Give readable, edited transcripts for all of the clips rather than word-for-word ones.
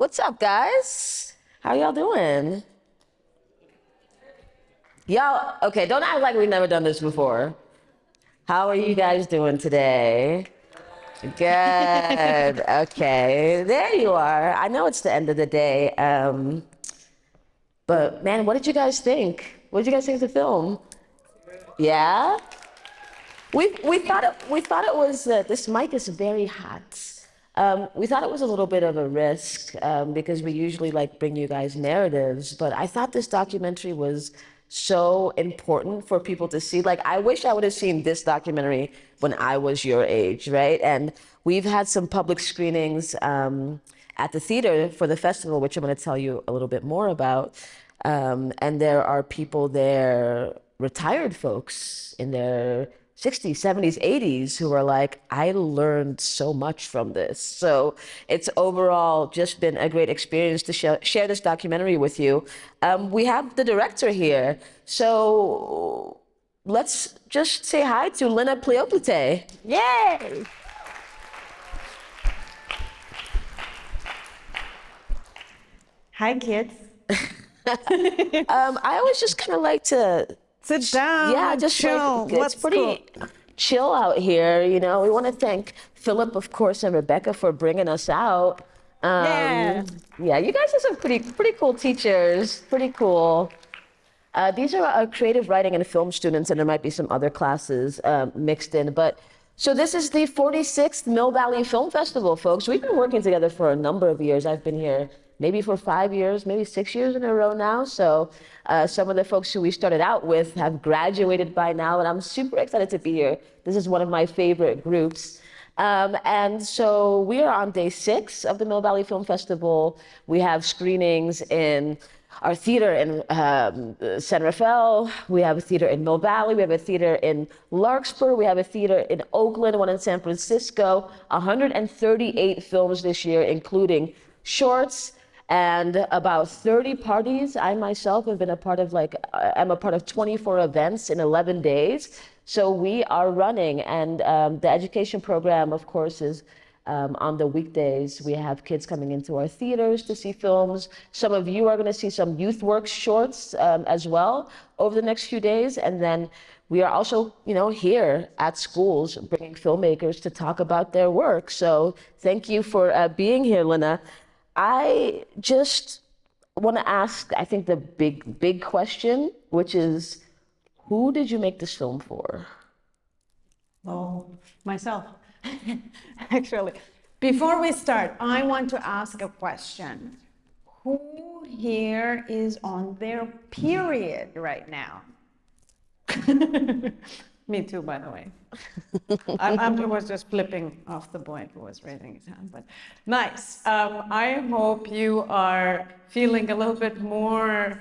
What's up, guys? How y'all doing? Y'all, okay, don't act like we've never done this before. How are you guys doing today? Good. Okay, there you are. I know it's the end of the day, but man, what did you guys think? What did you guys think of the film? Yeah? We thought it was this mic is very hot. We thought it was a little bit of a risk because we usually like bring you guys narratives, but I thought this documentary was so important for people to see. Like, I wish I would have seen this documentary when I was your age, right? And we've had some public screenings at the theater for the festival, which I'm going to tell you a little bit more about. And there are people there, retired folks in their 60s, 70s, 80s, who are like, I learned so much from this. So it's overall just been a great experience to share this documentary with you. We have the director here. So let's just say hi to Lina Plioplyte. Yay! Hi, kids. I always just kind of like to Sit down. yeah, just chill. like it's pretty chill out here. You know, we want to thank Philip, of course, and Rebecca for bringing us out. Yeah. Yeah, you guys are some pretty cool teachers. Pretty cool. These are our creative writing and film students, and there might be some other classes mixed in. But so this is the 46th Mill Valley Film Festival, folks. We've been working together for a number of years. I've been here maybe for 5 years, maybe 6 years in a row now. So some of the folks who we started out with have graduated by now, and I'm super excited to be here. This is one of my favorite groups. And so we are on day 6 of the Mill Valley Film Festival. We have screenings in our theater in San Rafael. We have a theater in Mill Valley. We have a theater in Larkspur. We have a theater in Oakland, one in San Francisco. 138 films this year, including shorts, and about 30 parties. I myself have been a part of I'm a part of 24 events in 11 days. So we are running, and the education program, of course, is on the weekdays. We have kids coming into our theaters to see films. Some of you are going to see some Youth Works shorts as well over the next few days. And then we are also, here at schools bringing filmmakers to talk about their work. So thank you for being here, Lina. I just want to ask, I think the big question, which is, who did you make this film for? Oh, myself. Actually, before we start, I want to ask a question. Who here is on their period right now? Me too, by the way. I was just flipping off the boy who was raising his hand, but nice. I hope you are feeling a little bit more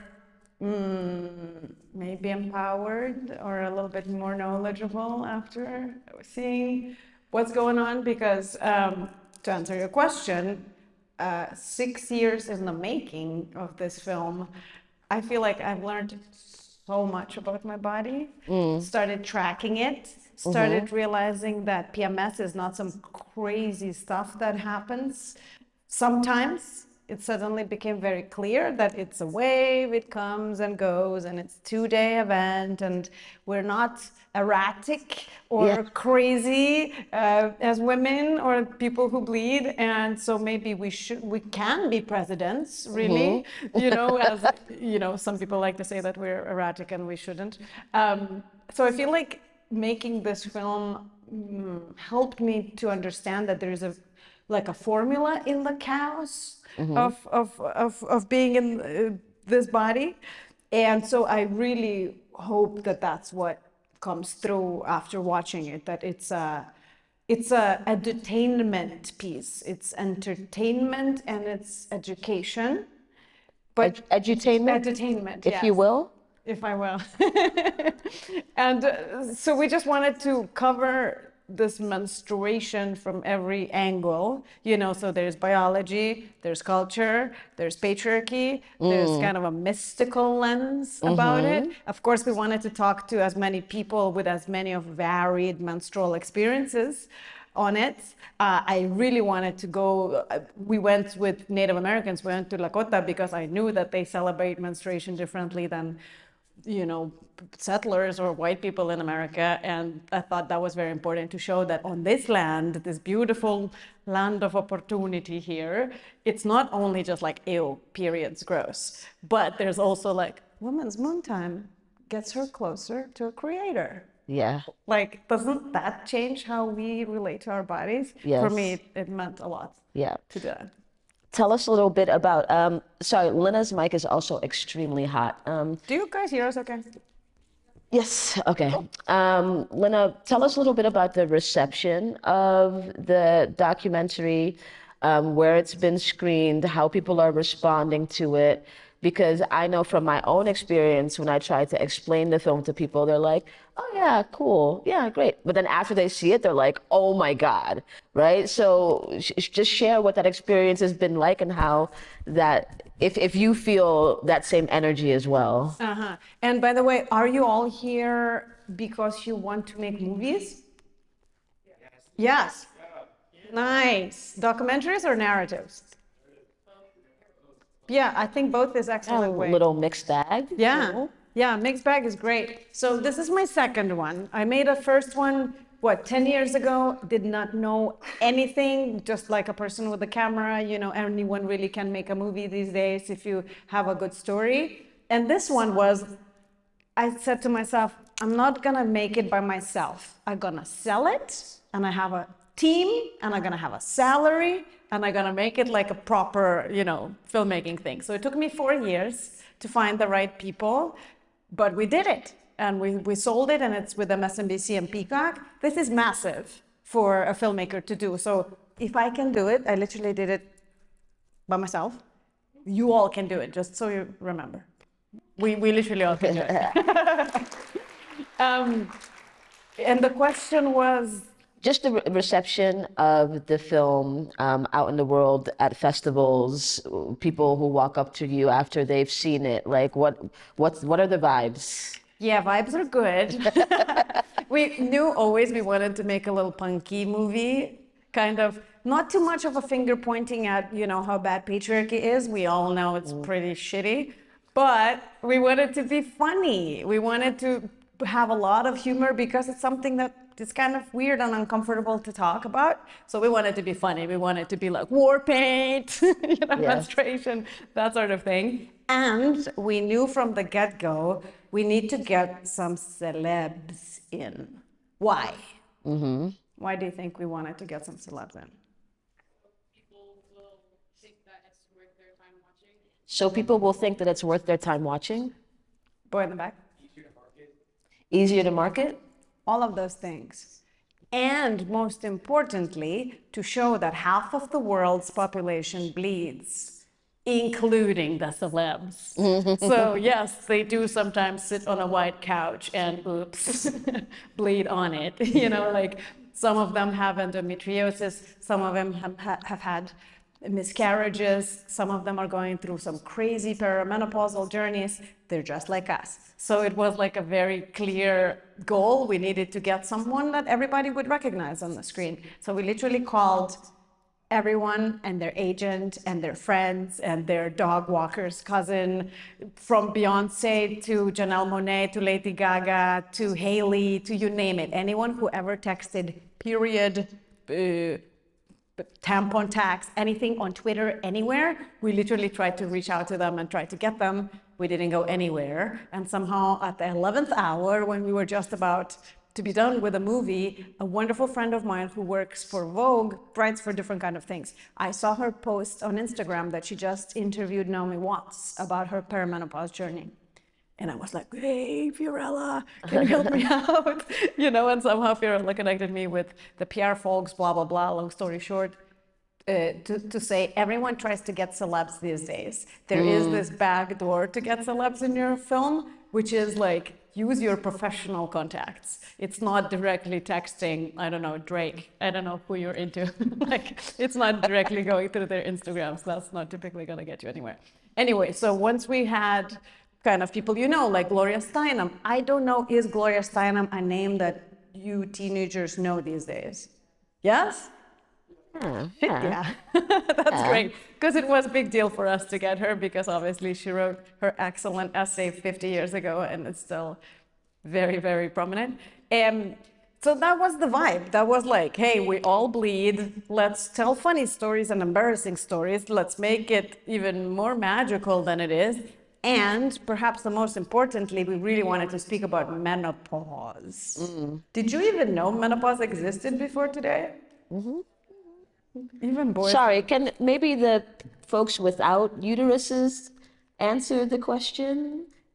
maybe empowered or a little bit more knowledgeable after seeing what's going on, because to answer your question, 6 years in the making of this film, I feel like I've learned so much about my body, started tracking it, started realizing that PMS is not some crazy stuff that happens. Sometimes it suddenly became very clear that it's a wave, it comes and goes, and it's a 2-day event, and we're not erratic or crazy as women or people who bleed. And so maybe we can be presidents, really, as some people like to say that we're erratic and we shouldn't. So I feel like making this film helped me to understand that there's a formula in the chaos of being in this body. And so I really hope that that's what comes through after watching it, that it's a edutainment piece. It's entertainment and it's education. But Edutainment, if you will. If I will. And so we just wanted to cover this menstruation from every angle, so there's biology, there's culture, there's patriarchy, there's kind of a mystical lens about it. Of course, we wanted to talk to as many people with as many of varied menstrual experiences on it. I really wanted to go. We went with Native Americans. We went to Lakota because I knew that they celebrate menstruation differently than, settlers or white people in America. And I thought that was very important to show that on this land, this beautiful land of opportunity here, it's not only just like, ew, periods, gross, but there's also like women's moon time gets her closer to a creator. Yeah. Like, doesn't that change how we relate to our bodies? Yes. For me, it meant a lot Yeah. to do that. Tell us a little bit about, sorry, Lina's mic is also extremely hot. Do you guys hear us okay? Yes, okay. Lina, tell us a little bit about the reception of the documentary, where it's been screened, how people are responding to it. Because I know from my own experience, when I try to explain the film to people, they're like, oh yeah, cool, yeah, great. But then after they see it, they're like, oh my God, right? So just share what that experience has been like and how that, if you feel that same energy as well. Uh-huh. And by the way, are you all here because you want to make movies? Yes. Nice. Documentaries or narratives? Yeah, I think both is excellent way. A little mixed bag. Yeah, Cool. yeah, mixed bag is great. So this is my second one. I made a first one, 10 years ago, did not know anything, just like a person with a camera, anyone really can make a movie these days if you have a good story. And this one was, I said to myself, I'm not gonna make it by myself. I'm gonna sell it, and I have a team, and I'm gonna have a salary, and I'm gonna make it like a proper, filmmaking thing. So it took me 4 years to find the right people, but we did it. And we sold it, and it's with MSNBC and Peacock. This is massive for a filmmaker to do. So if I can do it, I literally did it by myself. You all can do it, just so you remember. We literally all can do it. And the question was, Just the reception of the film out in the world at festivals, people who walk up to you after they've seen it, like what are the vibes? yeah, vibes are good. We knew always we wanted to make a little punky movie, kind of not too much of a finger pointing at, how bad patriarchy is. We all know it's pretty shitty, but we wanted to be funny. We wanted to have a lot of humor because it's something that it's kind of weird and uncomfortable to talk about. So we wanted to be funny. We wanted to be like war paint, menstruation, that sort of thing. And we knew from the get-go, we need to get some celebs in. Why? Mm-hmm. Why do you think we wanted to get some celebs in? So people will think that it's worth their time watching? Boy in the back. Easier to market? All of those things. And most importantly, to show that half of the world's population bleeds, including the celebs. So yes, they do sometimes sit on a white couch and oops, bleed on it. Like some of them have endometriosis, some of them have had miscarriages, some of them are going through some crazy perimenopausal journeys. They're just like us. So it was like a very clear goal. We needed to get someone that everybody would recognize on the screen. So we literally called everyone and their agent and their friends and their dog walker's cousin, from Beyonce to Janelle Monáe to Lady Gaga to Hailey to you name it. Anyone who ever texted period, tampon tax, anything on Twitter, anywhere, we literally tried to reach out to them and try to get them. We didn't go anywhere. And somehow at the 11th hour, when we were just about to be done with a movie, a wonderful friend of mine who works for Vogue, writes for different kind of things. I saw her post on Instagram that she just interviewed Naomi Watts about her perimenopause journey. And I was like, hey, Fiorella, can you help me out? And somehow Fiorella connected me with the PR folks, blah, blah, blah, long story short, to say everyone tries to get celebs these days. There is this back door to get celebs in your film, which is like, use your professional contacts. It's not directly texting, I don't know, Drake. I don't know who you're into. Like, it's not directly going through their Instagrams. That's not typically gonna get you anywhere. Anyway, so once we had kind of people like Gloria Steinem. I don't know, is Gloria Steinem a name that you teenagers know these days? Yes? Yeah, Yeah, that's great. Because it was a big deal for us to get her because obviously she wrote her excellent essay 50 years ago and it's still very, very prominent. So that was the vibe. That was like, hey, we all bleed. Let's tell funny stories and embarrassing stories. Let's make it even more magical than it is. And perhaps the most importantly, we really wanted to speak about menopause. Did you even know menopause existed before today? Even boys. Sorry, can maybe the folks without uteruses answer the question?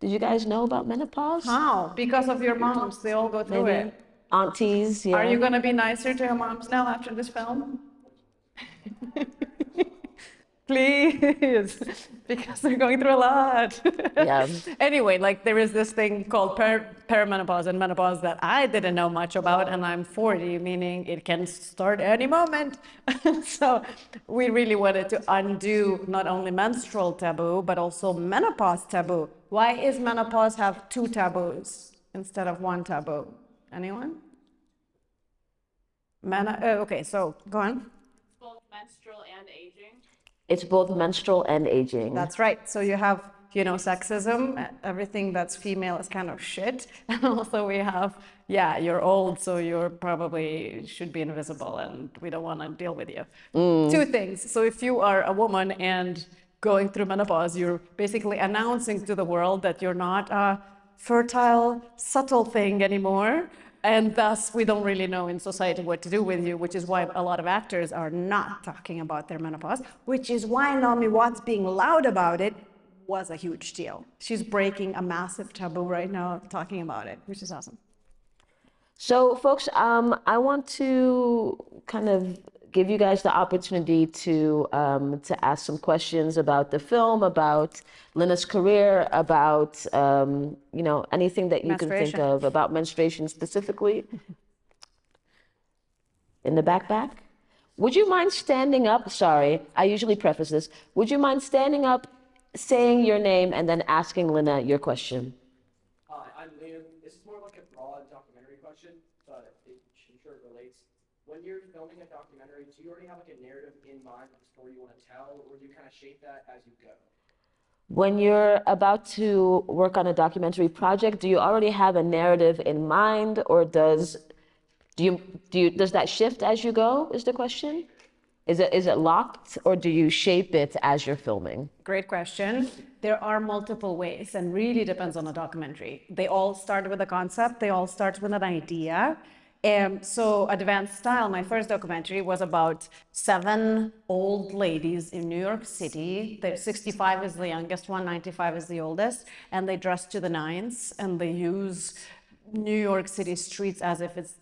Did you guys know about menopause? How? Because of your moms, they all go through Maybe it. aunties, yeah. Are you going to be nicer to your moms now after this film? Please, because they're going through a lot. Yeah. Anyway, like there is this thing called perimenopause and menopause that I didn't know much about, and I'm 40, meaning it can start any moment. So we really wanted to undo not only menstrual taboo, but also menopause taboo. Why is menopause have two taboos instead of one taboo? Anyone? Okay, so go on. Both menstrual and aging. It's both menstrual and aging. That's right. So you have, sexism, everything that's female is kind of shit. And also we have, yeah, you're old, so you're probably should be invisible and we don't want to deal with you. Two things. So if you are a woman and going through menopause, you're basically announcing to the world that you're not a fertile, subtle thing anymore. And thus, we don't really know in society what to do with you, which is why a lot of actors are not talking about their menopause, which is why Naomi Watts being loud about it was a huge deal. She's breaking a massive taboo right now talking about it, which is awesome. So, folks, I want to kind of give you guys the opportunity to ask some questions about the film, about Lina's career, about anything that you can think Menstruation. of about menstruation specifically. In the back. Would you mind standing up? Sorry, I usually preface this. Would you mind standing up, saying your name, and then asking Lina your question? I'm Liam. This is more like a broad documentary question, but I'm sure it relates. When you're filming a documentary, do you already have like a narrative in mind of the story you want to tell, or do you kind of shape that as you go? When you're about to work on a documentary project, do you already have a narrative in mind, or does that shift as you go, is the question? Is it locked, or do you shape it as you're filming? Great question. There are multiple ways and really depends on the documentary. They all start with a concept. They all start with an idea. So Advanced Style, my first documentary, was about 7 old ladies in New York City. 65 is the youngest one, 95 is the oldest, and they dress to the nines and they use New York City streets as if it's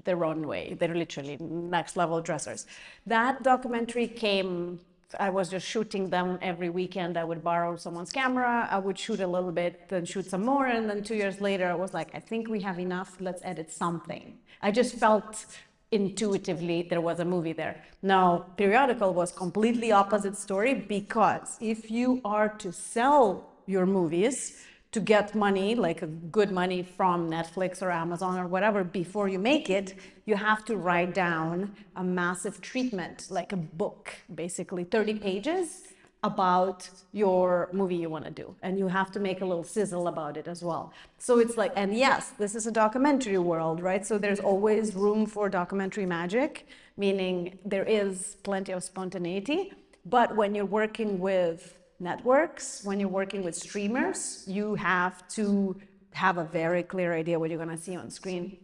the runway. They're literally next level dressers. That documentary came, I was just shooting them every weekend. I would borrow someone's camera, I would shoot a little bit, then shoot some more, and then 2 years later I was like, I think we have enough, let's edit something. I just felt intuitively there was a movie there. Now, Periodical was completely opposite story, because if you are to sell your movies to get money, like a good money from Netflix or Amazon or whatever, before you make it, you have to write down a massive treatment, like a book, basically 30 pages about your movie you want to do. And you have to make a little sizzle about it as well. So it's like, and yes, this is a documentary world, right? So there's always room for documentary magic, meaning there is plenty of spontaneity. But when you're working with networks, when you're working with streamers, you have to have a very clear idea what you're going to see on screen.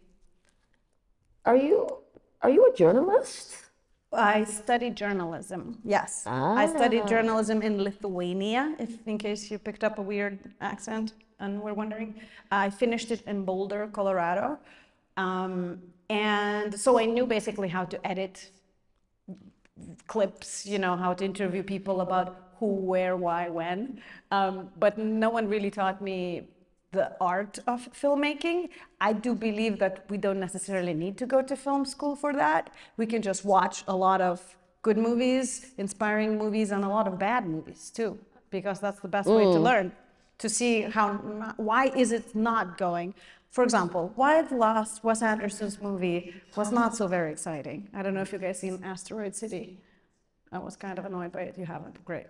Are you a journalist? I studied journalism, yes. I studied journalism in Lithuania, in case you picked up a weird accent and were wondering. I finished it in Boulder, Colorado. And so I knew basically how to edit clips, how to interview people about who, where, why, when. But no one really taught me the art of filmmaking. I do believe that we don't necessarily need to go to film school for that. We can just watch a lot of good movies, inspiring movies, and a lot of bad movies too, because that's the best way to learn. to see why is it not going. For example, why the last Wes Anderson's movie was not so very exciting. I don't know if you guys seen Asteroid City. I was kind of annoyed by it. You haven't? Great.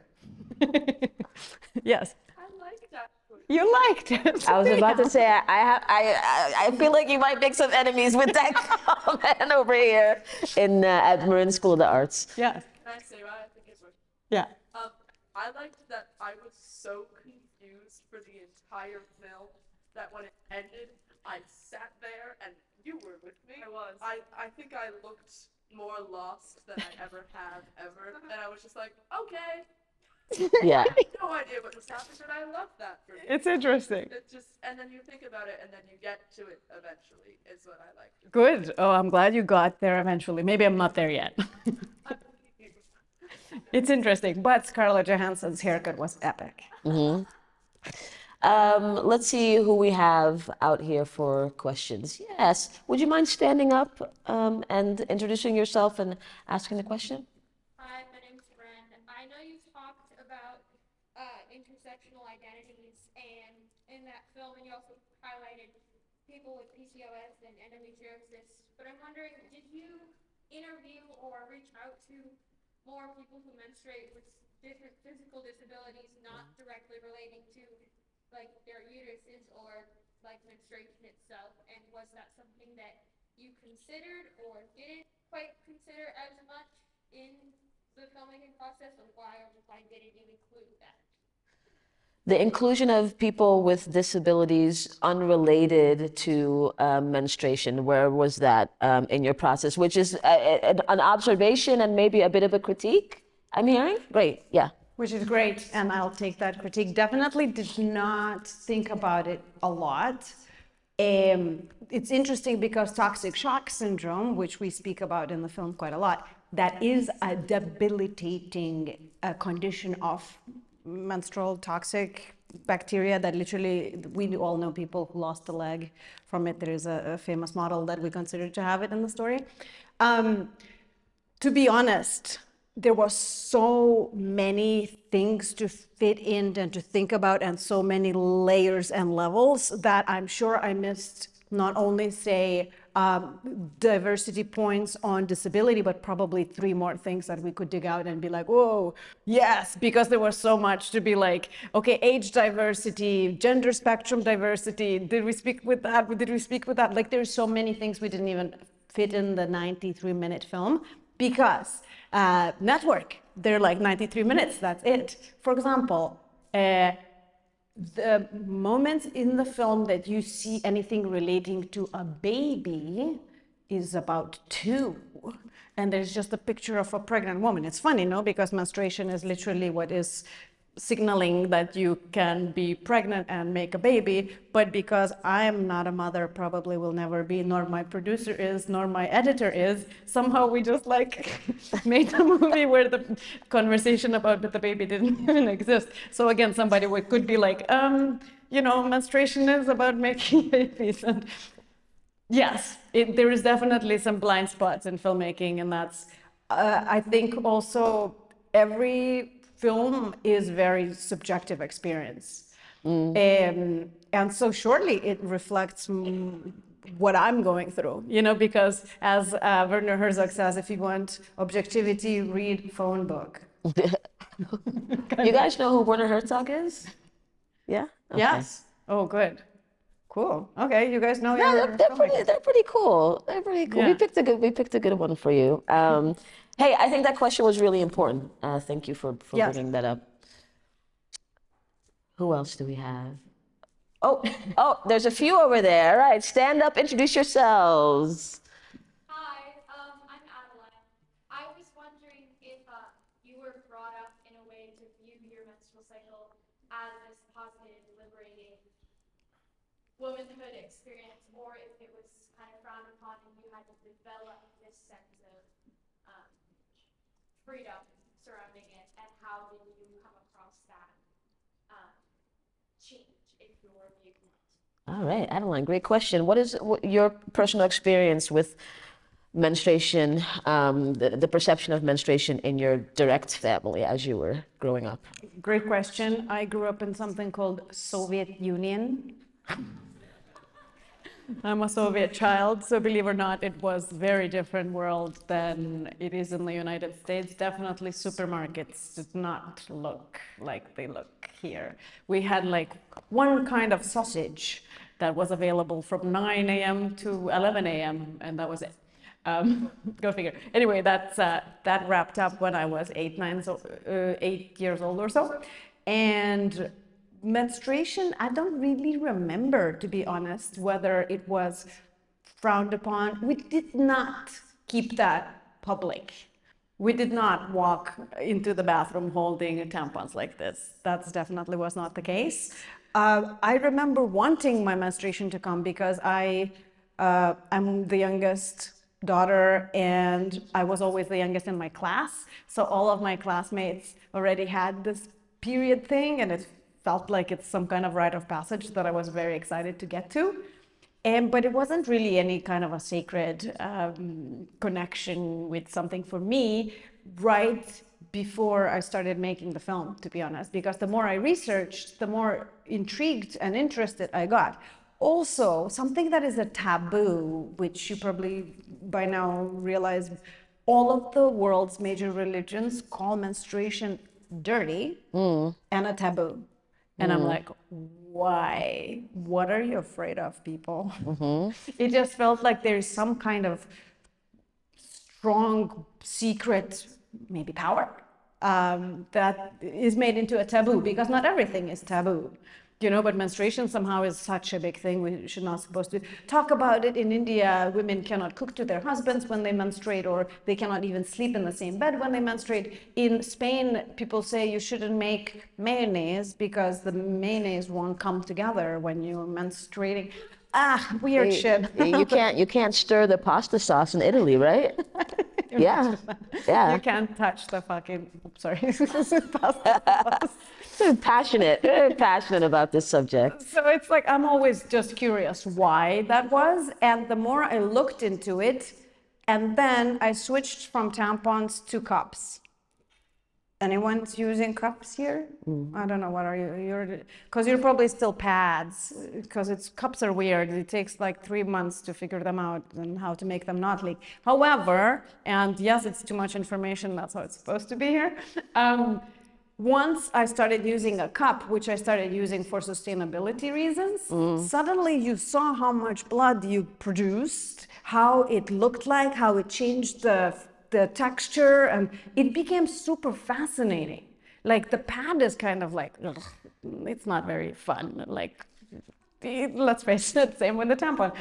Yes. I like that. You liked it. I was about to say, I feel like you might make some enemies with that comment over here at Marin School of the Arts. Yes. Can I say what I think is what? Yeah. I liked that I was so confused for the entire film that when it ended, I sat there and you were with me. I was. I think I looked more lost than I ever have ever. And I was just like, okay. Yeah. I had no idea what was happening, but I love that for me. It's interesting. It just, and then you think about it and then you get to it eventually is what I like. Good. Oh, I'm glad you got there eventually. Maybe I'm not there yet. It's interesting, but Scarlett Johansson's haircut was epic. Let's see who we have out here for questions. Yes. Would you mind standing up and introducing yourself and asking the question? Hi, my name's Ren. I know you talked about intersectional identities, and in that film, and you also highlighted people with PCOS and endometriosis. But I'm wondering, did you interview or reach out to more people who menstruate with different physical disabilities, not directly relating to like their uteruses or like menstruation itself? And was that something that you considered or didn't quite consider as much in the filmmaking process, or why didn't you include that? The inclusion of people with disabilities unrelated to menstruation, where was that in your process? Which is an observation and maybe a bit of a critique, I'm hearing? Great, yeah. Which is great, and I'll take that critique. Definitely did not think about it a lot. It's interesting because toxic shock syndrome, which we speak about in the film quite a lot, that is a debilitating condition of menstrual toxic bacteria that literally, we all know people who lost a leg from it. There is a famous model that we consider to have it in the story. To be honest, there were so many things to fit in and to think about, and so many layers and levels that I'm sure I missed not only say diversity points on disability, but probably 3 more things that we could dig out and be like, whoa, yes, because there was so much to be like, okay, age diversity, gender spectrum diversity, did we speak with that? Did we speak with that? Like, there's so many things we didn't even fit in the 93-minute film because network, they're like 93 minutes, that's it. For example, the moments in the film that you see anything relating to a baby is about 2. And there's just a picture of a pregnant woman. It's funny, no? Because menstruation is literally what is signaling that you can be pregnant and make a baby. But because I'm not a mother, probably will never be, nor my producer is, nor my editor is, somehow we just like made a movie where the conversation about the baby didn't even exist. So again, somebody could be like, you know, menstruation is about making babies. And yes, there is definitely some blind spots in filmmaking, and that's, I think also every film is very subjective experience. And so surely it reflects what I'm going through, you know, because as Werner Herzog says, if you want objectivity, read phone book. You guys know who Werner Herzog is? Yeah? Okay. Yes. Oh, good. Cool. Okay, you guys know. Yeah, they're pretty cool. They're pretty cool. Yeah. We picked a good one for you. Hey, I think that question was really important. Thank you for Yes. bringing that up. Who else do we have? Oh, there's a few over there. All right, stand up, introduce yourselves. Hi, I'm Adeline. I was wondering if you were brought up in a way to view your menstrual cycle as this positive, liberating womanhood experience, or if it was kind of frowned upon and you had to develop this sense of freedom surrounding it, and how did you come across that change in your viewpoint? All right, Adeline, great question. What is your personal experience with menstruation, the perception of menstruation in your direct family as you were growing up? Great question. I grew up in something called Soviet Union. I'm a Soviet child, so believe it or not, it was a very different world than it is in the United States. Definitely supermarkets did not look like they look here. We had like one kind of sausage that was available from 9 a.m. to 11 a.m. and that was it. Go figure. Anyway, that wrapped up when I was 8 years old or so. And menstruation, I don't really remember, to be honest, whether it was frowned upon. We did not keep that public. We did not walk into the bathroom holding tampons like this. That definitely was not the case. I remember wanting my menstruation to come because I'm the youngest daughter and I was always the youngest in my class. So all of my classmates already had this period thing and it felt like it's some kind of rite of passage that I was very excited to get to. But it wasn't really any kind of a sacred connection with something for me right before I started making the film, to be honest, because the more I researched, the more intrigued and interested I got. Also, something that is a taboo, which you probably by now realize, all of the world's major religions call menstruation dirty and a taboo. And I'm like, why? What are you afraid of, people? It just felt like there's some kind of strong, secret, maybe power that is made into a taboo, because not everything is taboo. You know, but menstruation somehow is such a big thing. We should not supposed to talk about it. In India, women cannot cook to their husbands when they menstruate, or they cannot even sleep in the same bed when they menstruate. In Spain, people say you shouldn't make mayonnaise because the mayonnaise won't come together when you're menstruating. Weird shit. You can't stir the pasta sauce in Italy, right? Yeah. You can't touch the fucking, sorry, pasta sauce. Very passionate about this subject. So it's like, I'm always just curious why that was. And the more I looked into it, and then I switched from tampons to cups. Anyone's using cups here? I don't know, what are you? Because you're probably still pads, because cups are weird. It takes like 3 months to figure them out and how to make them not leak. However, and yes, it's too much information, that's how it's supposed to be here. Once I started using a cup, which I started using for sustainability reasons, suddenly you saw how much blood you produced, how it looked like, how it changed the texture, and it became super fascinating. Like the pad is kind of like, ugh, it's not very fun. Like, let's face it, same with the tampon.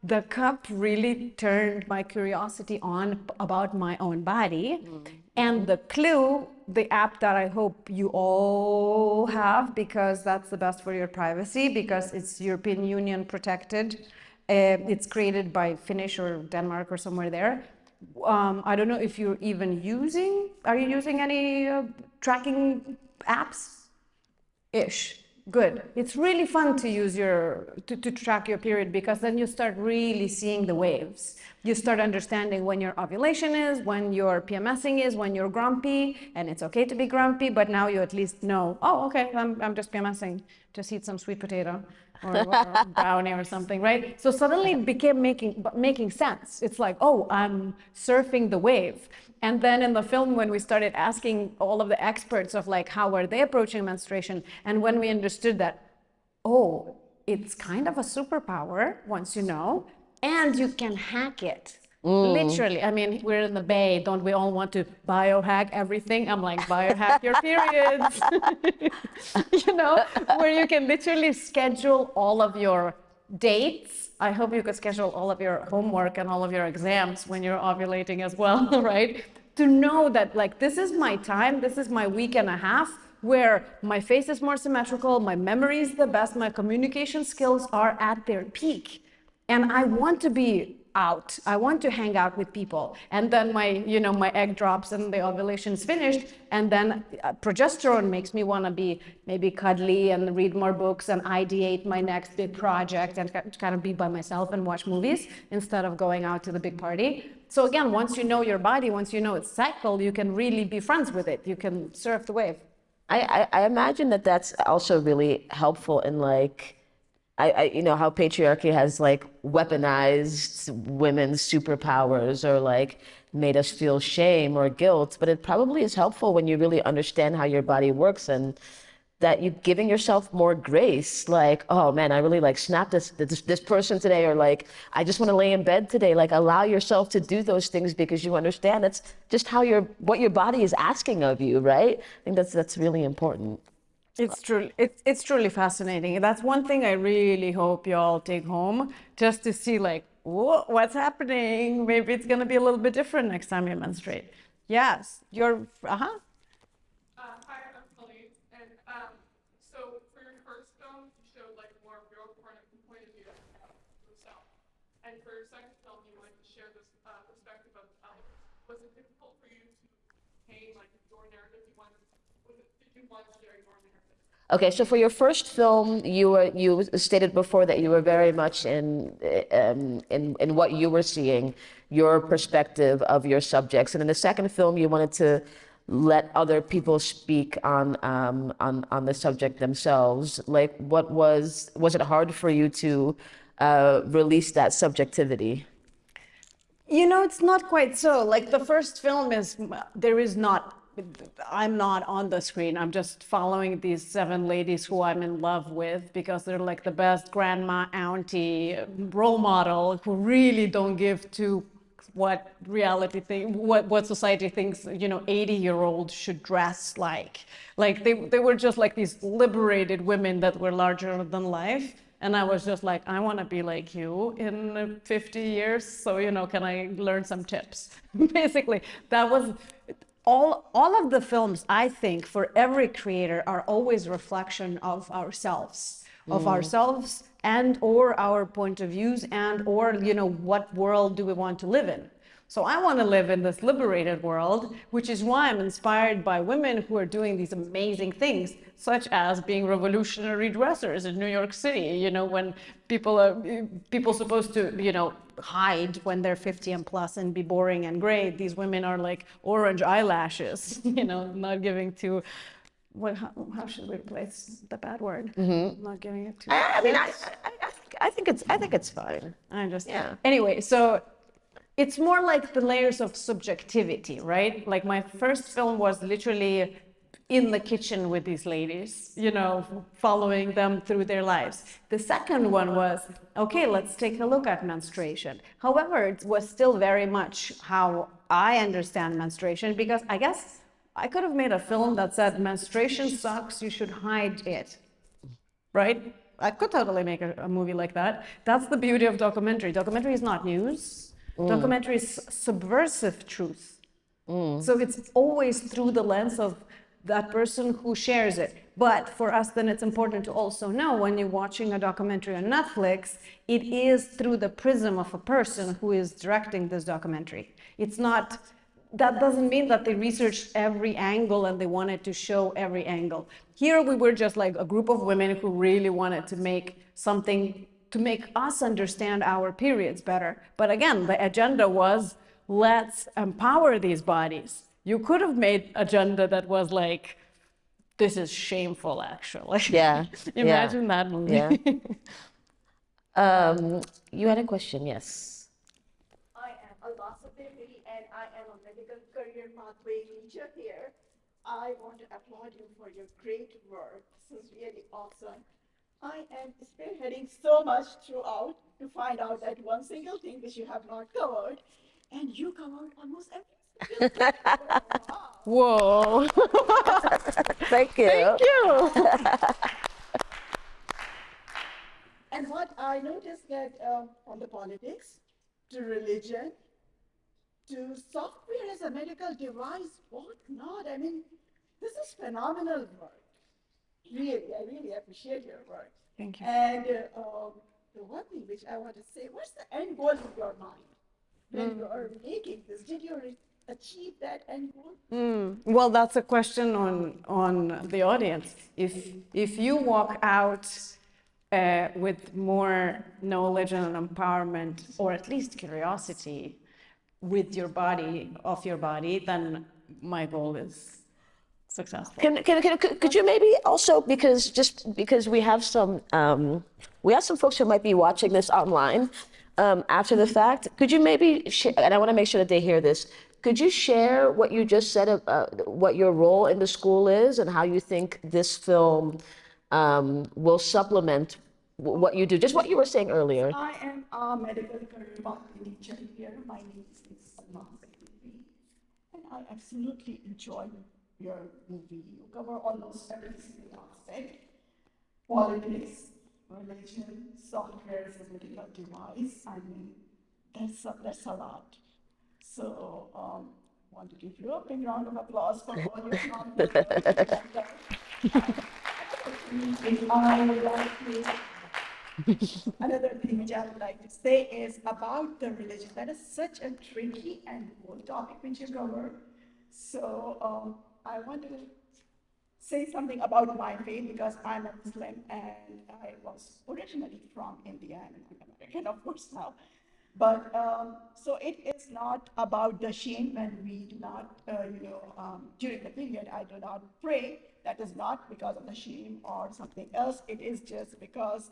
The cup really turned my curiosity on about my own body. And the Clue, the app that I hope you all have, because that's the best for your privacy, because it's European Union protected. It's created by Finnish or Denmark or somewhere there. I don't know if you're even are you using any tracking apps? Ish. Good. It's really fun to use to track your period, because then you start really seeing the waves. You start understanding when your ovulation is, when your PMSing is, when you're grumpy, and it's okay to be grumpy, but now you at least know, oh, okay, I'm just PMSing. Just eat some sweet potato or brownie or something, right? So suddenly it became making sense. It's like, oh, I'm surfing the wave. And then in the film, when we started asking all of the experts of like, how are they approaching menstruation? And when we understood that, oh, it's kind of a superpower once you know, and you can hack it. Literally, I mean, we're in the Bay. Don't we all want to biohack everything? I'm like, biohack your periods. You know, where you can literally schedule all of your dates. I hope you could schedule all of your homework and all of your exams when you're ovulating as well, right? To know that, like, this is my time, this is my week and a half, where my face is more symmetrical, my memory is the best, my communication skills are at their peak. And I want to be out. I want to hang out with people. And then my egg drops and the ovulation's finished. And then progesterone makes me want to be maybe cuddly and read more books and ideate my next big project and kind of be by myself and watch movies instead of going out to the big party. So again, once you know your body, once you know its cycle, you can really be friends with it. You can surf the wave. I imagine that that's also really helpful in like, you know, how patriarchy has like weaponized women's superpowers or like made us feel shame or guilt, but it probably is helpful when you really understand how your body works and that you giving yourself more grace, like, oh man, I really like snapped this person today, or like, I just want to lay in bed today. Like, allow yourself to do those things because you understand it's just what your body is asking of you, right? I think that's really important. It's truly fascinating. That's one thing I really hope you all take home, just to see like, what's happening? Maybe it's gonna be a little bit different next time you menstruate. Yes, Hi, I'm Chloe, and so for your first film, you showed like more of your point of view of yourself, and for your second film, you wanted to share this perspective of others. Was it difficult for you to paint like your narrative? Did you want to share your narrative? Okay, so for your first film, you stated before that you were very much in what you were seeing, your perspective of your subjects, and in the second film, you wanted to let other people speak on the subject themselves. Like, was it hard for you to release that subjectivity? It's not quite so. Like the first film I'm not on the screen. I'm just following these 7 ladies who I'm in love with because they're like the best grandma, auntie, role model who really don't give to what what society thinks, 80-year-olds should dress like. Like they were just like these liberated women that were larger than life. And I was just like, I want to be like you in 50 years. So, can I learn some tips? Basically, that was all of the films, I think, for every creator are always reflection of ourselves, and or our point of views and or, what world do we want to live in? So I want to live in this liberated world, which is why I'm inspired by women who are doing these amazing things, such as being revolutionary dressers in New York City. When people supposed to, hide when they're 50 and plus and be boring and gray. These women are like orange eyelashes, not giving to how should we replace the bad word? Not giving it to. I mean, I think it's fine. Yeah. Anyway, so it's more like the layers of subjectivity, right? Like my first film was literally in the kitchen with these ladies, following them through their lives. The second one was, okay, let's take a look at menstruation. However, it was still very much how I understand menstruation, because I guess I could have made a film that said menstruation sucks, you should hide it, right? I could totally make a movie like that. That's the beauty of documentary. Documentary is not news. Documentary is subversive truth. So it's always through the lens of that person who shares it. But for us, then it's important to also know when you're watching a documentary on Netflix, it is through the prism of a person who is directing this documentary. It's not, that doesn't mean that they researched every angle and they wanted to show every angle. Here we were just like a group of women who really wanted to make something to make us understand our periods better. But again, the agenda was, let's empower these bodies. You could have made agenda that was like, this is shameful, actually. Yeah. Imagine that movie. Yeah. You had a question, yes. I am a loss of baby and I am a medical career pathway teacher here. I want to applaud you for your great work. This is really awesome. I am spearheading so much throughout to find out that one single thing which you have not covered, and you covered almost every single thing. Wow. Whoa. Thank you. Thank you. And what I noticed that from the politics to religion to software as a medical device, what not? I mean, this is phenomenal work. Really, I really appreciate your work. Thank you. And the one thing which I want to say, what's the end goal in your mind when you are making this? Did you achieve that end goal? Well, that's a question on the audience. If you walk out with more knowledge and empowerment, or at least curiosity, with your body, of your body, then my goal is successful. Could you maybe also, because we have some folks who might be watching this online after the fact, could you maybe share, and I want to make sure that they hear this, could you share what you just said, what your role in the school is and how you think this film will supplement what you do, just what you were saying earlier? I am a medical career pathway teacher here. My name is Naomi, and I absolutely enjoy your movie. You cover almost every single aspect: politics, religion, software as a medical device. I mean, that's a lot. So, want to give you a big round of applause for all your contributions. I would like to. Another thing which I would like to say is about the religion. That is such a tricky and bold topic which you cover. So I want to say something about my faith because I'm a Muslim and I was originally from India and I'm American, of course, now. But so it is not about the shame when we do not, during the period, I do not pray. That is not because of the shame or something else. It is just because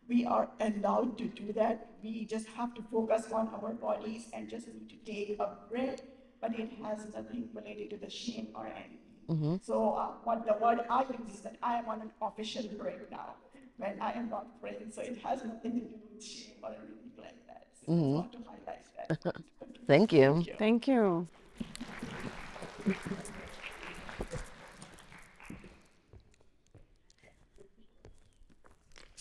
we are allowed to do that. We just have to focus on our bodies and just need to take a breath, but it has nothing related to the shame or anything. So what the word I use is that I am on an official break now when I am not praying. So it has nothing to do with shame or anything like that. So I just want to highlight that. Thank you. Thank you.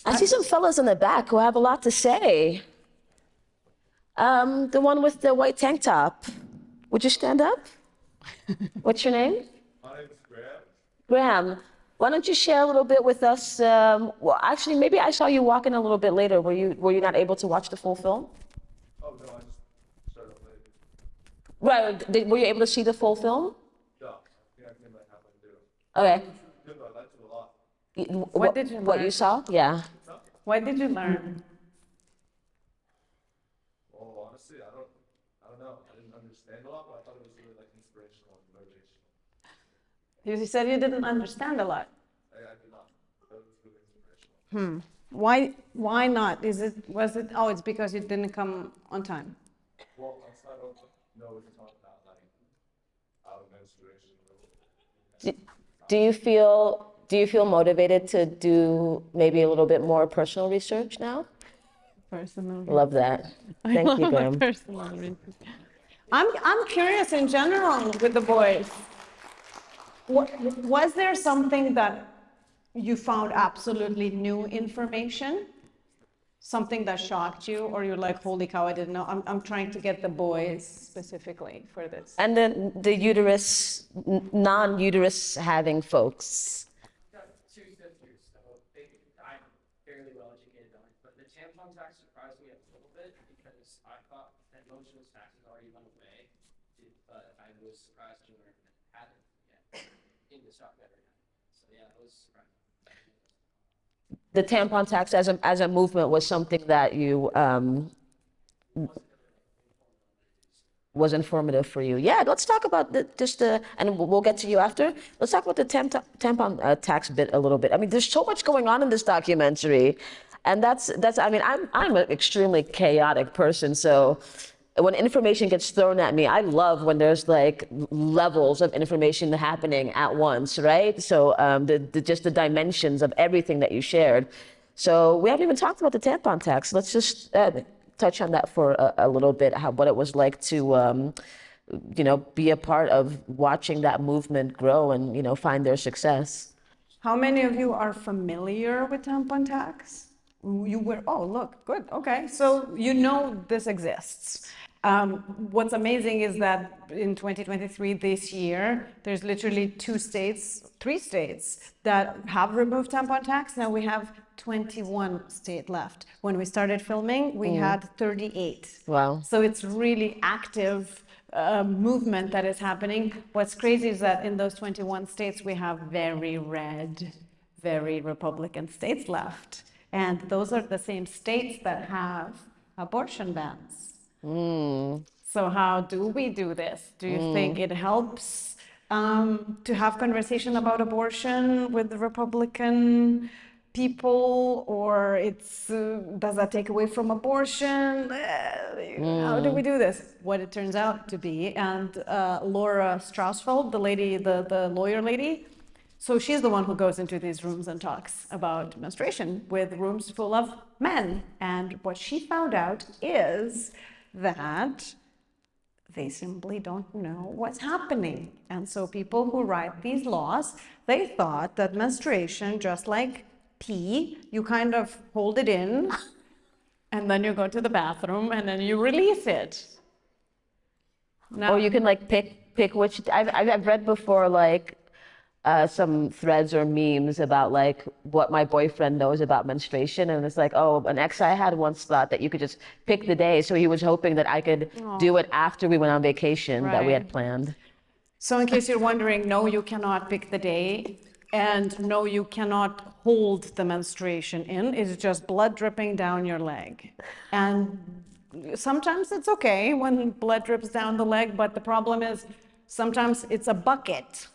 I see some fellas in the back who have a lot to say. The one with the white tank top. Would you stand up? What's your name? My name is Graham. Graham. Why don't you share a little bit with us? Well, actually, maybe I saw you walking a little bit later. Were you not able to watch the full film? Oh, no, I just started late. Right. Were you able to see the full film? No, yeah, I came like halfway through. Okay. Good, though, I liked it a lot. What did you What learn? you saw? Yeah. What did you learn? Well, honestly, I don't know. I didn't understand a lot, but I thought it was really like inspirational and motivational. You said you didn't understand a lot. I did not. But it was really inspirational. Why not? Oh, it's because you didn't come on time. Well, I don't know what you're talking about, like out of menstruation. Do you feel motivated to do maybe a little bit more personal research now? Personal. Love that. Thank you, Graham. Personal research. I'm curious in general with the boys. Was there something that you found absolutely new information? Something that shocked you, or you're like, holy cow, I didn't know. I'm trying to get the boys specifically for this. And then the uterus, non-uterus having folks. Got two sisters, so I'm fairly well educated on it. But the tampon tax surprised me a little bit because I thought that most of those taxes already went away. But I was surprised to learn that it hadn't yet in this documentary. So yeah, I was surprised. The tampon tax as a movement was something that you was informative for you. Yeah, let's talk about and we'll get to you after. Let's talk about the tampon tax bit a little bit. I mean, there's so much going on in this documentary, and that's. I mean, I'm an extremely chaotic person, so when information gets thrown at me, I love when there's like levels of information happening at once, right? So just the dimensions of everything that you shared. So we haven't even talked about the tampon tax. Let's just touch on that for a little bit, what it was like to, be a part of watching that movement grow and, find their success. How many of you are familiar with tampon tax? Oh, look, good, okay. So you know this exists. What's amazing is that in 2023, this year, there's literally 3 states that have removed tampon tax. Now we have 21 states left. When we started filming, we had 38. Wow. So it's really active movement that is happening. What's crazy is that in those 21 states, we have very red, very Republican states left. And those are the same states that have abortion bans. So how do we do this? Do you think it helps to have conversation about abortion with the Republican people, or it's does that take away from abortion? How do we do this? What it turns out to be, and Laura Strausfeld, the lady, the lawyer lady, so she's the one who goes into these rooms and talks about menstruation with rooms full of men. And what she found out is that they simply don't know what's happening. And so people who write these laws, they thought that menstruation, just like pee, you kind of hold it in and then you go to the bathroom and then you release it. Now, Or you can like pick which. I've read before like some threads or memes about like what my boyfriend knows about menstruation, and it's like, oh, an ex I had once thought that you could just pick the day, so he was hoping that I could do it after we went on vacation that we had planned. So in case you're wondering, no, you cannot pick the day, and no, you cannot hold the menstruation in. It's just blood dripping down your leg. And sometimes it's okay when blood drips down the leg, but the problem is sometimes it's a bucket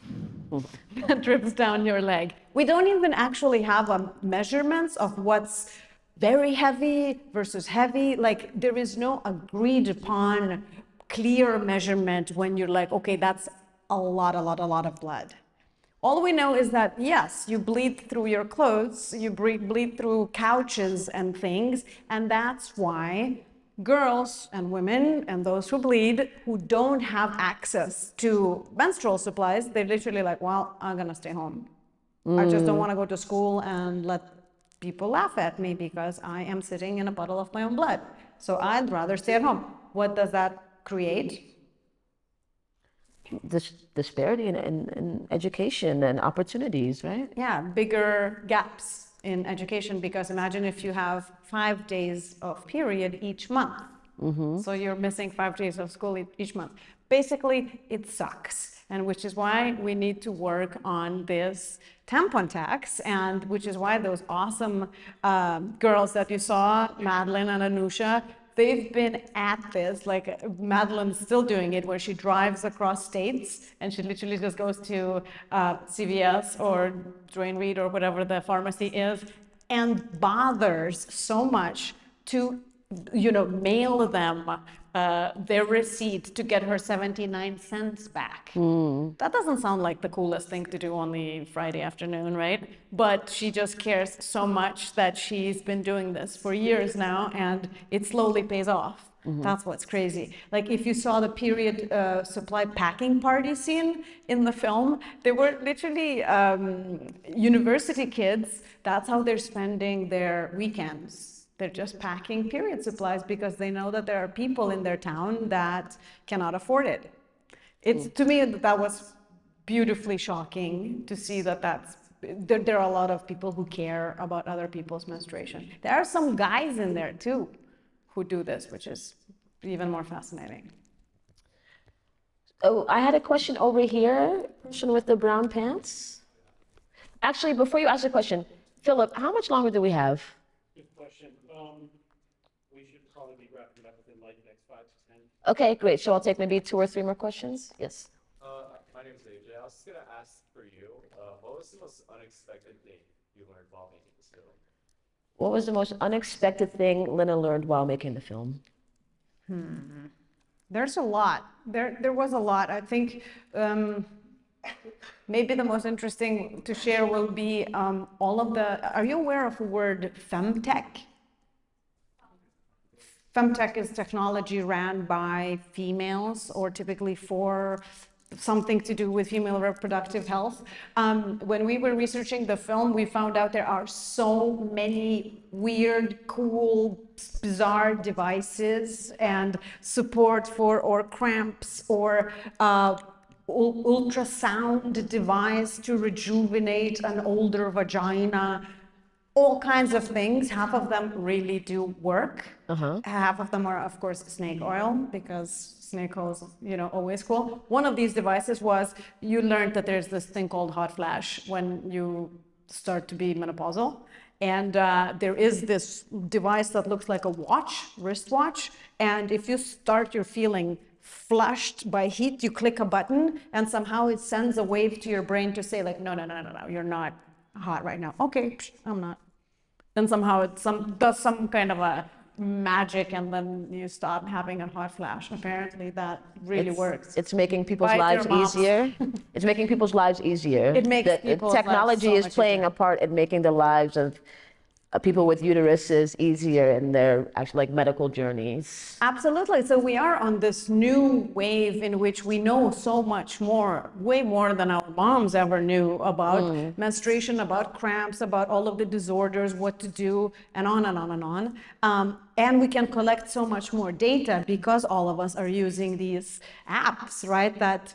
that drips down your leg. We don't even actually have measurements of what's very heavy versus heavy. Like there is no agreed upon clear measurement when you're like, okay, that's a lot of blood. All we know is that, yes, you bleed through your clothes, you bleed through couches and things, and that's why girls and women and those who bleed, who don't have access to menstrual supplies, they're literally like, well, I'm gonna stay home. I just don't wanna go to school and let people laugh at me because I am sitting in a puddle of my own blood. So I'd rather stay at home. What does that create? This disparity in education and opportunities, right? Yeah, bigger gaps in education, because imagine if you have 5 days of period each month. So you're missing 5 days of school each month. Basically, it sucks. And which is why we need to work on this tampon tax, and which is why those awesome girls that you saw, Madeline and Anusha, they've been at this, like Madeline's still doing it, where she drives across states and she literally just goes to CVS or Duane Reade or whatever the pharmacy is and bothers so much to, mail them their receipt to get her 79 cents back. That doesn't sound like the coolest thing to do on the Friday afternoon, right? But she just cares so much that she's been doing this for years now, and it slowly pays off. That's what's crazy. Like if you saw the period supply packing party scene in the film, they were literally university kids. That's how they're spending their weekends. They're just packing period supplies because they know that there are people in their town that cannot afford it. It's to me that was beautifully shocking to see that there are a lot of people who care about other people's menstruation. There are some guys in there too who do this, which is even more fascinating. Oh, I had a question over here, person with the brown pants. Actually, before you ask the question, Philip, how much longer do we have? Good question. We should probably be wrapping it up within like the next 5 to 10. Okay, great. So I'll take maybe 2 or 3 more questions. Yes. My name is AJ. I was just gonna ask for you, what was the most unexpected thing you learned while making this film? What was the most unexpected thing Lina learned while making the film? There's a lot. There was a lot. I think maybe the most interesting to share will be all of the. Are you aware of the word femtech? Femtech is technology ran by females, or typically for something to do with female reproductive health. When we were researching the film, we found out there are so many weird, cool, bizarre devices and support for, or cramps, or ultrasound device to rejuvenate an older vagina. all kinds of things. Half of them really do work. Uh-huh. Half of them are, of course, snake oil, because snake oil is, always cool. One of these devices was, you learned that there's this thing called hot flash when you start to be menopausal. And there is this device that looks like a watch, wristwatch. And if you start your feeling flushed by heat, you click a button and somehow it sends a wave to your brain to say like, no, you're not hot right now. Okay, I'm not. Then somehow it does some kind of a magic, and then you stop having a hot flash. Apparently that really works. It's making people's Bite lives your moms. easier. It's making people's lives easier. It makes people's lives technology so is much playing easier. a part in making the lives of people with uteruses easier in their actual like medical journeys. Absolutely. So we are on this new wave in which we know so much more, way more than our moms ever knew about menstruation, about cramps, about all of the disorders, what to do, and on and on and on. And we can collect so much more data because all of us are using these apps, right? That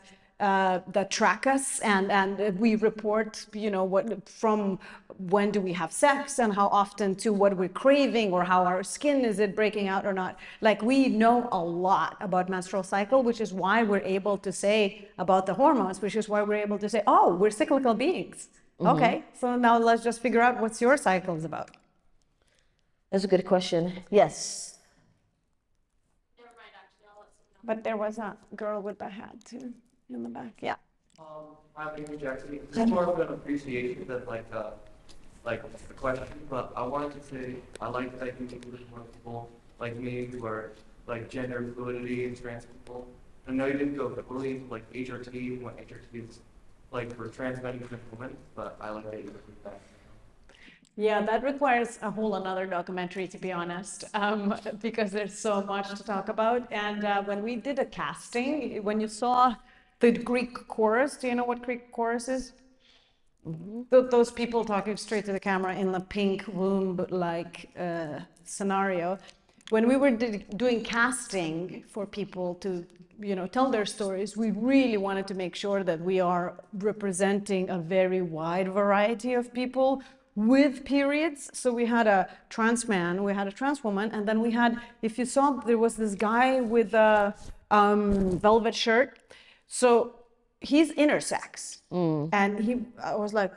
track us, and we report, what from when do we have sex and how often to what we're craving, or how our skin, is it breaking out or not. Like, we know a lot about menstrual cycle, which is why we're able to say about the hormones, which is why we're able to say, oh, we're cyclical beings. Okay, so now let's just figure out what's your cycle is about. That's a good question. Yes. Never mind, actually, I'll let someone else. But there was a girl with the hat too in the back. Yeah. My name is Jackson. It's more of an appreciation than like a question, but I wanted to say I like that you English more people like me who are like gender fluidity and trans people. I know you didn't go fully into like HRT, what HRT is like for trans men and women, but I like that you did that. Yeah, that requires a whole another documentary, to be honest, because there's so much to talk about. And when we did a casting, when you saw the Greek chorus, do you know what Greek chorus is? Those people talking straight to the camera in the pink womb-like scenario. When we were doing casting for people to, tell their stories, we really wanted to make sure that we are representing a very wide variety of people with periods. So we had a trans man, we had a trans woman, and then we had, if you saw, there was this guy with a velvet shirt. So he's intersex. And I was like,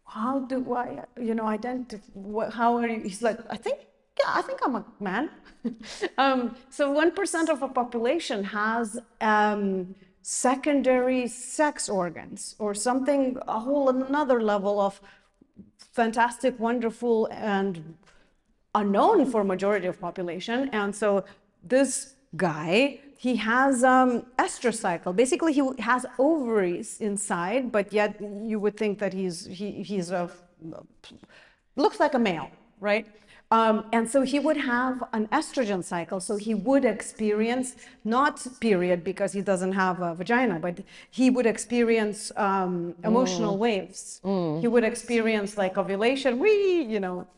how do I, identify, how are you? He's like, I think I'm a man. So 1% of a population has secondary sex organs, or something, a whole another level of fantastic, wonderful, and unknown for majority of population. And so this guy, he has estrous cycle. Basically, he has ovaries inside, but yet you would think that he's looks like a male, right? And so he would have an estrogen cycle. So he would experience not period because he doesn't have a vagina, but he would experience emotional waves. He would experience like ovulation,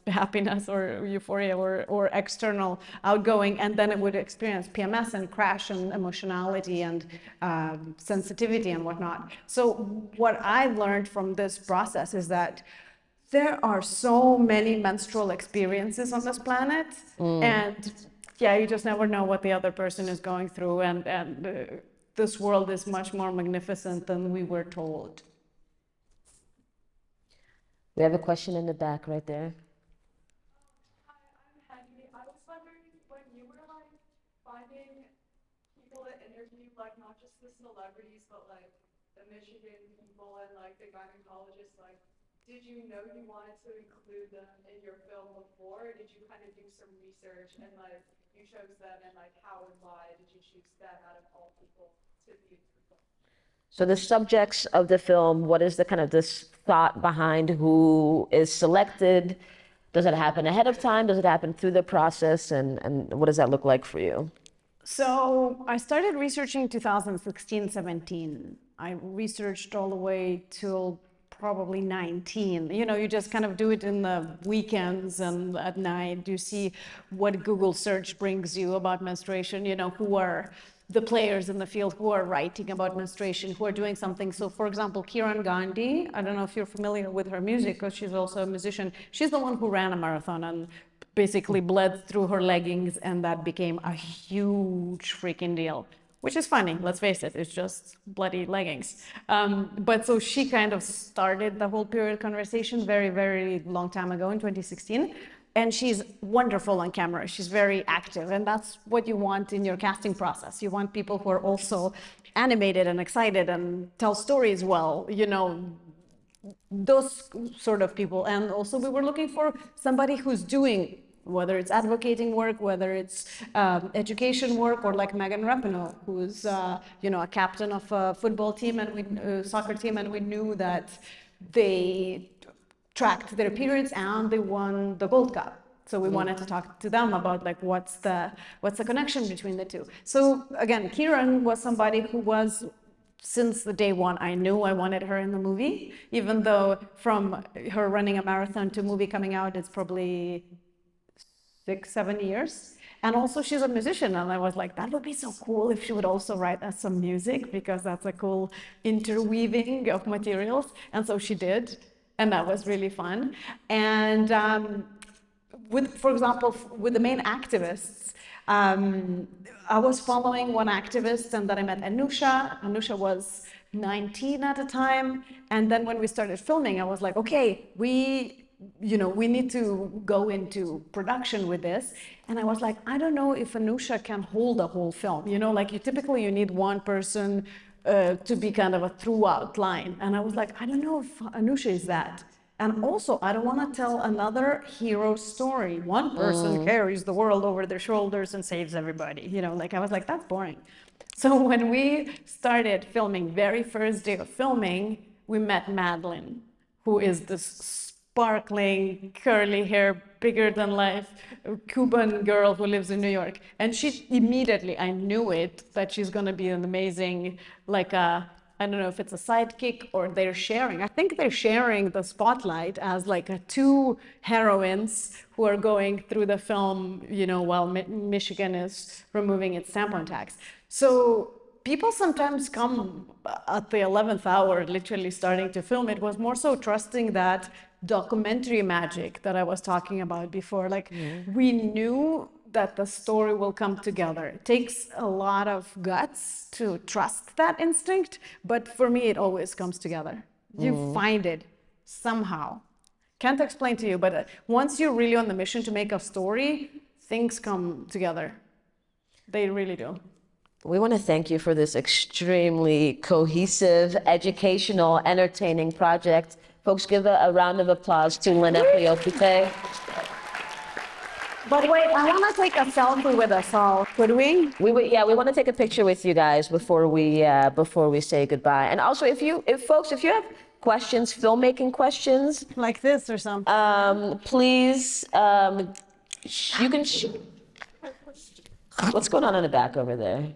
happiness or euphoria or external outgoing, and then it would experience PMS and crash and emotionality and sensitivity and whatnot. So what I learned from this process is that there are so many menstrual experiences on this planet, and you just never know what the other person is going through, and this world is much more magnificent than we were told. We have a question in the back right there. Hi, I'm Henry. I was wondering when you were like finding people to interview, like not just the celebrities, but like the Michigan people and like the gynecologists, like did you know you wanted to include them in your film before, or did you kind of do some research and like you chose them, and like how and why did you choose them out of all people to be in your film? So the subjects of the film, what is the kind of this thought behind who is selected? Does it happen ahead of time? Does it happen through the process? And what does that look like for you? So I started researching 2016, 17. I researched all the way till probably 19. You just kind of do it in the weekends and at night. You see what Google search brings you about menstruation, who are the players in the field who are writing about menstruation, who are doing something. So for example, Kiran Gandhi, I don't know if you're familiar with her music, because she's also a musician. She's the one who ran a marathon and basically bled through her leggings, and that became a huge freaking deal. Which is funny, let's face it, it's just bloody leggings. But so she kind of started the whole period conversation very, very long time ago in 2016. And she's wonderful on camera. She's very active. And that's what you want in your casting process. You want people who are also animated and excited and tell stories well, you know, those sort of people. And also we were looking for somebody who's doing, whether it's advocating work, whether it's education work, or like Megan Rapinoe, who's you know, a captain of a football team and soccer team, and we knew that they tracked their periods and they won the Gold Cup. So we wanted to talk to them about like what's the connection between the two. So again, Kiran was somebody who was, since the day one, I knew I wanted her in the movie, even though from her running a marathon to movie coming out, it's probably 6-7 years. And also she's a musician, and I was like, that would be so cool if she would also write us some music, because that's a cool interweaving of materials. And so she did, and that was really fun. And for example, with the main activists, I was following one activist, and then I met Anusha. Anusha was 19 at the time. And then when we started filming, I was like, okay, we need to go into production with this. And I was like, I don't know if Anusha can hold a whole film. You know, like typically you need one person to be kind of a throughout line. And I was like, I don't know if Anusha is that. And also, I don't want to tell another hero story. One person carries the world over their shoulders and saves everybody. You know, like I was like, that's boring. So when we started filming, very first day of filming, we met Madeline, who is this sparkling, curly hair, bigger than life Cuban girl who lives in New York. And she immediately, I knew it, that she's going to be an amazing, like I don't know if it's a sidekick or they're sharing. I think they're sharing the spotlight as like two heroines who are going through the film, you know, while Michigan is removing its tampon tax. So people sometimes come at the 11th hour, literally starting to film. It was more so trusting that documentary magic that I was talking about before. Like we knew that the story will come together. It takes a lot of guts to trust that instinct, but for me, it always comes together. You find it somehow. Can't explain to you, but once you're really on the mission to make a story, things come together. They really do. We want to thank you for this extremely cohesive, educational, entertaining project. Folks, give a round of applause to Lina Plioplyte. But wait, I want to take a selfie with us all. Could we? We want to take a picture with you guys before we say goodbye. And also, if you have questions, filmmaking questions, like this or something, please, you can. What's going on in the back over there?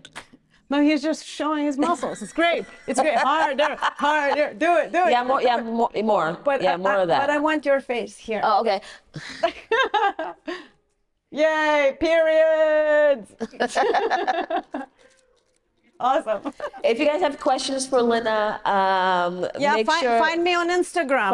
No, he's just showing his muscles. It's great. It's great. Harder, harder. Do it. Yeah, more. But more of that. But I want your face here. Oh, okay. Yay, periods! Awesome. If you guys have questions for Lina, find me on Instagram.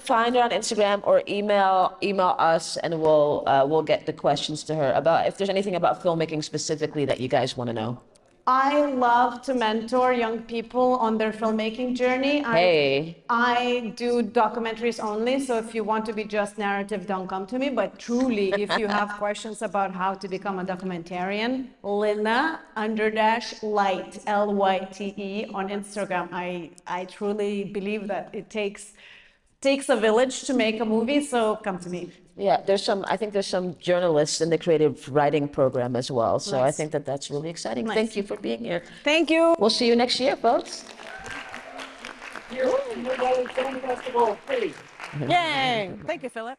Find her on Instagram or email us, and we'll get the questions to her about if there's anything about filmmaking specifically that you guys want to know. I love to mentor young people on their filmmaking journey. I do documentaries only, so if you want to be just narrative, don't come to me. But truly, if you have questions about how to become a documentarian, Lina _Lyte, Lyte on Instagram. I truly believe that it takes a village to make a movie, so come to me. Yeah, I think there's some journalists in the creative writing program as well. So I think that's really exciting. Nice. Thank you for being here. Thank you. We'll see you next year, folks. Yay! Thank you, Philip.